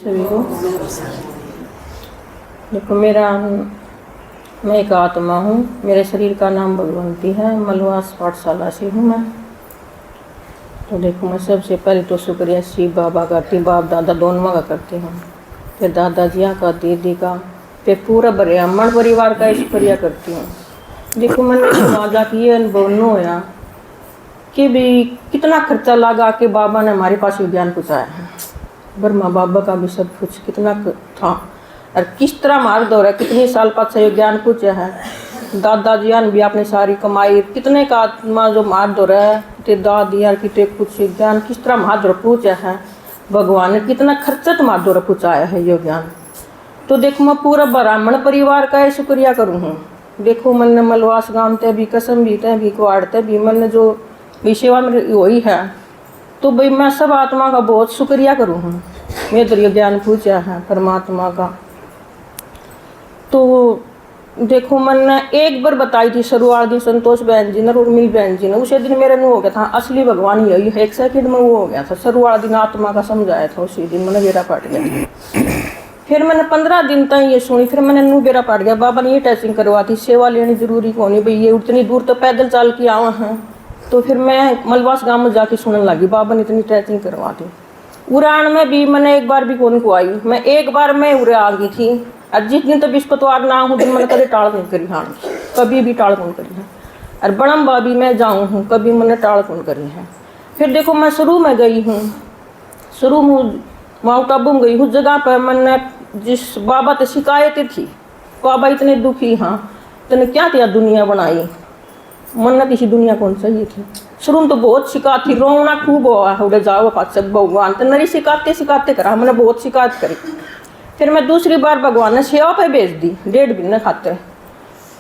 सभी को देखो, मैं एक आत्मा हूँ। मेरे शरीर का नाम भगवंती है। मलवास पाठशाला से हूँ मैं। तो देखो, मैं सबसे पहले तो शुक्रिया शिव बाबा करती, बाप दादा दोनों का करती हूँ, फिर दादाजिया का, दीदी का, फिर पूरा ब्राह्मण परिवार का शुक्रिया करती हूँ। देखो, मैंने समाजा की ये अनुभव न होया कि भी कितना खर्चा लगा के बाबा ने हमारे पास विज्ञान पहुँचाया है। ब्रह्मा बाबा का भी सब कुछ कितना था और किस तरह मार दो रहा, कितने साल बाद से ज्ञान पूछा है। दादाजी ने भी अपनी सारी कमाई कितने का आत्मा जो मार दो रहा है, कितने दादी यार कितने कुछ ज्ञान किस तरह मार दो पूछा है। भगवान ने कितना खर्चा तो मार दो रहा पूछाया है ये ज्ञान। तो देखो, मैं पूरा ब्राह्मण परिवार का शुक्रिया करूँ हूँ। देखो, मैंने मलवास गांव ते भी, कसम भी ते भी, कुआड़ते भी, मैंने जो विषय में वही है। तो भाई मैं सब आत्मा का बहुत शुक्रिया करूँ हूँ। मेरे तो ये ज्ञान पूछा है परमात्मा का। तो देखो, मैंने एक बार बताई थी शुरुआत दिन संतोष बहन जी ने, उर्मिल बहन जी ने। उसी दिन मेरे मुँह हो गया था असली भगवान यही है। 1 सेकंड में वो हो गया था। शुरुआत दिन आत्मा का समझाया था, उसी दिन मैंने बेरा पाट गया। फिर मैंने 15 दिन तक ये सुनी। फिर मैंने नू बेरा पाट गया। बाबा ने ये टैचिंग करवा थी, सेवा लेनी जरूरी कौन है भाई, ये उतनी दूर तो पैदल चल के आवा हैं। तो फिर मैं मलवास गाँव में जाके सुनने लगी, बाबा ने इतनी टैचिंग करवा दी। उड़ान में भी मैंने एक बार भी कौन को आई। मैं एक बार मैं उड़े आ गई थी। और जिस दिन तो बिस्पतवार ना हूँ दिन मैंने कभी टाल नहीं करी। हाँ, कभी भी टाल कौन करी है। और बड़म बाबी मैं जाऊँ हूँ, कभी मैंने टाल कौन करी है। फिर देखो, मैं शुरू में गई हूँ, शुरू में माउंट आबू में गई हूँ। जगह पर मैंने जिस बाबा से शिकायतें थी, बाबा इतने दुखी, हाँ तने क्या क्या दुनिया बनाई, मन किसी दुनिया कौन सही थी। शुरू में तो बहुत शिकायत थी, रोना खूब हुआ है। उड़े जाओ पास भगवान तो नरी शिकायतें करा, मैंने बहुत शिकायत करी। फिर मैं दूसरी बार भगवान ने सेवा पे भेज दी 1.5 महीने खातिर।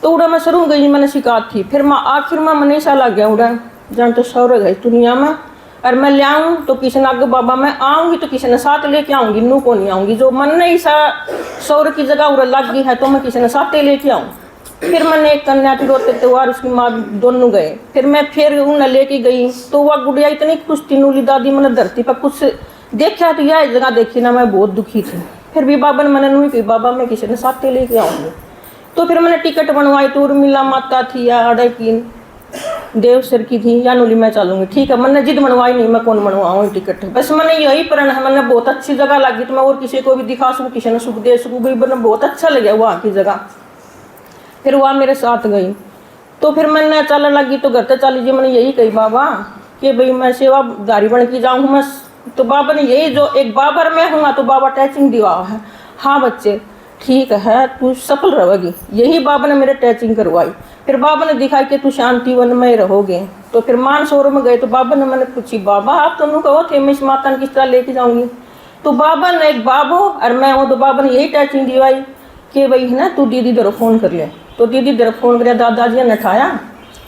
तो उड़ा मैं शुरू गई, मैंने शिकायत थी। फिर मैं आखिर में मन ऐसा लग गया उड़ा जान तो सौर गई दुनिया में। और मैं ले आऊँ तो किसी ने आगे बाबा मैं आऊँगी तो किसी ने साथ लेके आऊँगी, नू को नहीं आऊँगी। जो मन ने ऐसा सौर की जगह उड़ा लग गई है तो मैं किसी ने साथ लेके आऊँ। फिर मैंने एक कन्या की रोते त्योहार, उसकी माँ दोनों गए। फिर मैं फिर उन्हें लेके गई तो वह गुड़िया इतनी खुश थी। नूली दादी मैंने धरती पर कुछ देखा तो यह जगह देखी ना, मैं बहुत दुखी थी। फिर भी बाबा ने मैंने नहीं की, बाबा मैं किसी ने साथ लेके आऊँगी। तो फिर मैंने टिकट बनवाई। तो उर्मिला माता थी या अड़े की देवसर की थी या नूली मैं चलूँगी, ठीक है। मैंने जिद बनवाई नहीं, मैं कौन बनवाऊँ टिकट। बस मैंने यही प्रण है, मैंने बहुत अच्छी जगह लगी तो मैं और किसी को भी दिखा सकूँ, किसी ने सुख दे सकूँ। भाई मैंने बहुत अच्छा लगा वहाँ की जगह। फिर वह मेरे साथ गई। तो फिर मैंने चलने लगी तो घर तक चली जी। मैंने यही कही बाबा कि भाई मैं सेवादारी बन के जाऊँ मैं। तो बाबा ने यही जो एक बाबर में हूँ तो बाबा टैचिंग दिवा है। हाँ बच्चे ठीक है, तू सफल रहेगी। यही बाबा ने मेरे टैचिंग करवाई। फिर बाबा ने दिखाई कि तू शांति वन में रहोगे। तो फिर मानसरोवर में गए तो बाबा ने मैंने पूछी, बाबा आप तो कहो थे मैं इस माता ने किस तरह लेके जाऊँगी। तो बाबा ने एक बाबो और मैं हूँ। तो बाबा ने यही टैचिंग दिवाई कि भाई है ना तू दीदी दर फोन कर ले। तो दीदी दर फोन कर दादाजी ने उठाया।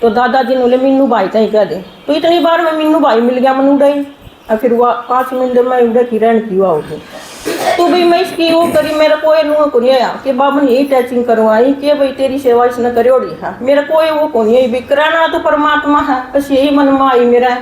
तो दादाजी ने बोले मीनू भाई तई कह दे। तो इतनी बार में मीनू भाई मिल गया, मनु उड़ाई। और फिर वह 5 मिनट में उड़े की रहन की हुआ उठी। तो भाई मैं इसकी वो करी, मेरा कोई नुआ को नहीं आया कि बाबा ने यही टैचिंग करवाई कि भाई तेरी सेवा इसने करोड़ी है। मेरा कोई वो को नहीं है, कराना तो परमात्मा है। बस यही मन में आई मेरा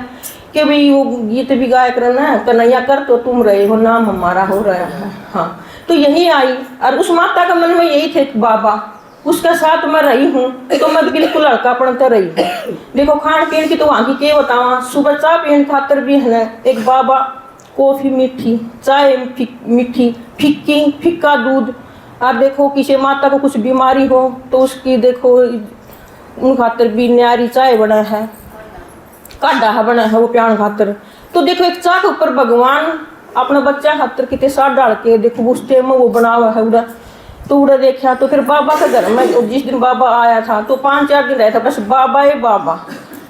कि भाई वो गीत भी गाय करना कन्हैया कर तो तुम रहे हो, नाम हमारा हो रहा है। हाँ, तो यही आई। और उस माता का मन में यही थे बाबा उसका साथ मैं रही हूँ तो मैं बिल्कुल हल्कापन तो रही हूँ। देखो खान पीन की तो वहाँ की क्या बतावा। सुबह चाय पीने खातर भी है एक बाबा, कॉफ़ी मीठी, चाय मीठी, फिक्की फिक्का दूध। और देखो किसी माता को कुछ बीमारी हो तो उसकी देखो उन खातर भी न्यारी चाय बना है, काढ़ा बना है वो प्यान खातर। तो देखो एक चाय के ऊपर भगवान अपने बच्चा खातर कितने साथ डाल के देखो उस टाइम में वो बना हुआ है उड़ा। तो उड़ा देखा तो फिर बाबा का घर में जिस दिन बाबा आया था तो 5-4 दिन रहा था बस बाबा ही बाबा।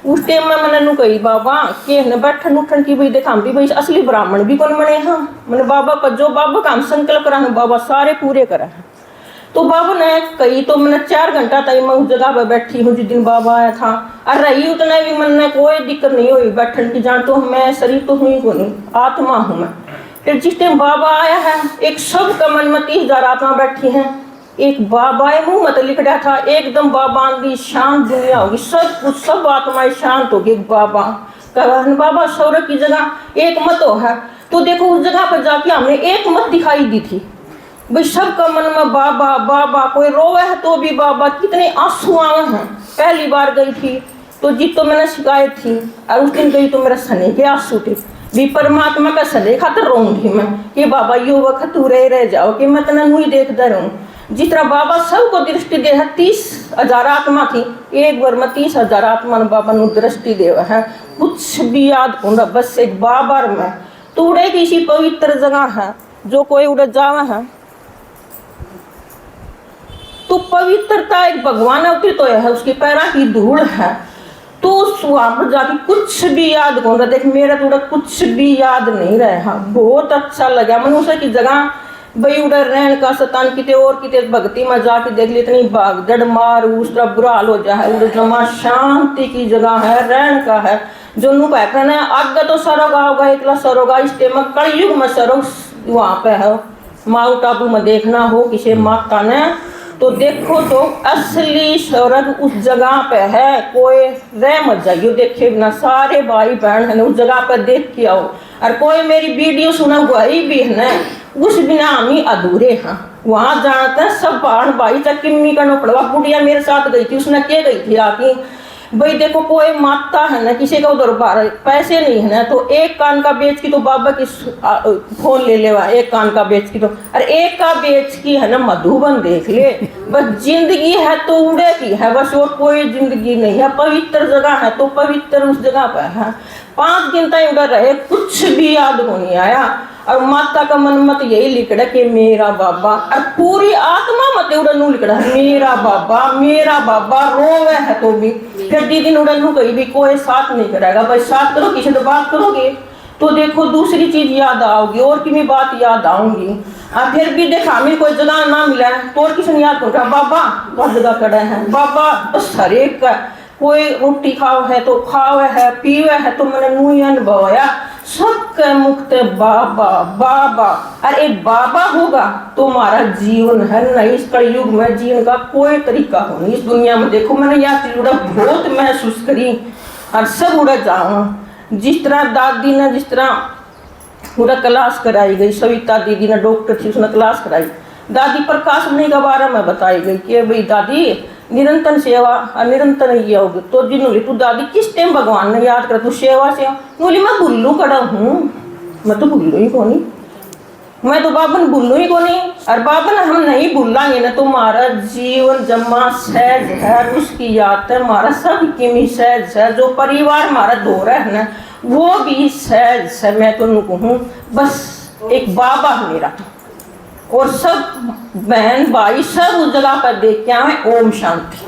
उस टाइम में मैंने नू कही बाबा के न बैठन उठन की भाई देखा भी भाई असली ब्राह्मण भी कौन बने। हाँ मैंने बाबा पर जो बाबा का हम संकल्प करा है बाबा सारे पूरे करा है। तो बाबा ने कही तो मैंने 4 घंटा तक मैं उस जगह पर बैठी हूँ जिस दिन बाबा आया था। और रही उतना भी मन में कोई दिक्कत नहीं हुई बैठन की, जान तो मैं शरीर तो हुई को नहीं, आत्मा हूँ मैं। फिर जिस टाइम बाबा आया है एक सब का मन में 30,000 आत्मा बैठी हैं। एक बाबा मुँह मत लिख रहा था एकदम बाबा आंधी शांत दुनिया होगी, सब कुछ सब आत्माएं शांत होगी। बाबा कहन बाबा सौरभ की जगह एक मत हो है तो देखो उस जगह पर जाके हमने एक मत दिखाई दी थी भाई, सबका मन में बाबा बाबा, कोई रोवे है तो भी बाबा, कितने आंसू आवे हैं। पहली बार गई थी तो जी तो मैंने शिकायत थी, और उस दिन गई तो मेरा सने के आंसू थे भी, परमात्मा का सने खातर रोऊंगी मैं कि बाबा यो वक्त तू रह जाओ कि मैं तना नहीं देखता रहूं। जिस तरह बाबा सबको दृष्टि दे है, 30,000 आत्मा थी, एक बार में 30,000 आत्मा ने बाबा नु दृष्टि दे है, कुछ भी याद होना बस एक बाबर में। तो उड़े किसी पवित्र जगह है जो कोई उड़ जावा है तो पवित्रता एक भगवान अवती तो है, उसकी पैरा की धूल है, तो वहां पर जाके कुछ भी याद कौन रहा। देख मेरा तो कुछ भी याद नहीं रहा, बहुत अच्छा लगा। मनुष्य की जगह भाई उधर रहने का शतान किते और किते भक्ति में जाके देख ली, इतनी भागदड़ मार उस तरह बुरा हाल हो जाए। उधर जमा शांति की जगह है, रहने का है, जो नु कहना है आगे तो सरोग होगा, एकला सरोगा इस टाइम कलयुग में सरोग वहां पे है। माउंट आबू में देखना हो किसी माता ने तो देखो तो असली स्वर्ग उस जगह पे है, कोई रह मत जाइयो देखे बिना, सारे भाई बहन है उस जगह पर देख के आओ। और कोई मेरी वीडियो सुना हुआ ही भी है ना, उस बिना हम ही अधूरे हैं। वहां जानते हैं सब बहन भाई चाहे किम्मी करना पड़ेगा। बुढ़िया मेरे साथ गई थी, उसने क्या गई थी आके भाई देखो कोई माता है ना, किसी का उधर पैसे नहीं है ना, तो एक कान का बेच की तो बाबा की फोन ले लेवा, एक कान का बेच की तो, अरे एक का बेच की है ना मधुबन देख ले। बस जिंदगी है तो उड़े की है बस, और कोई जिंदगी नहीं है। पवित्र जगह है तो पवित्र उस जगह पर है। 5 दिन तक उधर रहे, कुछ भी याद को नहीं आया। और माता का मन मत यही लिखड़ा कि मेरा बाबा, और पूरी आत्मा मत उड़न लिखड़ा मेरा बाबा रोवे है तो भी। फिर दीदी उड़न कहीं भी कोई साथ नहीं करेगा, भाई साथ करो किसी से बात करोगे तो देखो दूसरी चीज याद आओगी और की भी बात याद आऊंगी। फिर भी देखा हमें कोई जगह ना मिला तो और किसी ने याद कर बाबा बहुत जगह खड़े हैं बाबा, बस हर एक का कोई रोटी खाओ है तो खाओ है, पीवे है तो मैंने मुँह अनुभव आया सबके मुक्त बाबा बाबा। अरे बाबा होगा तो हमारा जीवन है नहीं, इस कलयुग में जीवन का कोई तरीका हो नहीं। इस दुनिया में देखो मैंने यह चीज बहुत महसूस करी और सब उड़ा जाऊँ। जिस तरह दादी ने जिस तरह उड़ा क्लास कराई गई, सविता दीदी ने डॉक्टर थी उसने क्लास कराई, दादी प्रकाश मणि के बारे में बताई गई कि भाई दादी निरंतर सेवा और निरंतर योग। तो जिन्होंने तू दादी किस टाइम भगवान ने याद कर तू सेवा से बोली मैं भूलू कड़ा हूँ, मैं तो भूलू ही को नहीं, मैं तो बाबन भूलू ही को नहीं। और बाबन हम नहीं भूलांगे ना तो हमारा जीवन जमा सहज है, उसकी याद है हमारा सब किमी सहज है। जो परिवार हमारा दो रहा है ना वो भी सहज है। मैं तो कहूँ बस एक बाबा मेरा और सब बहन भाई सब उस जगह पर देख के आए। ओम शांति।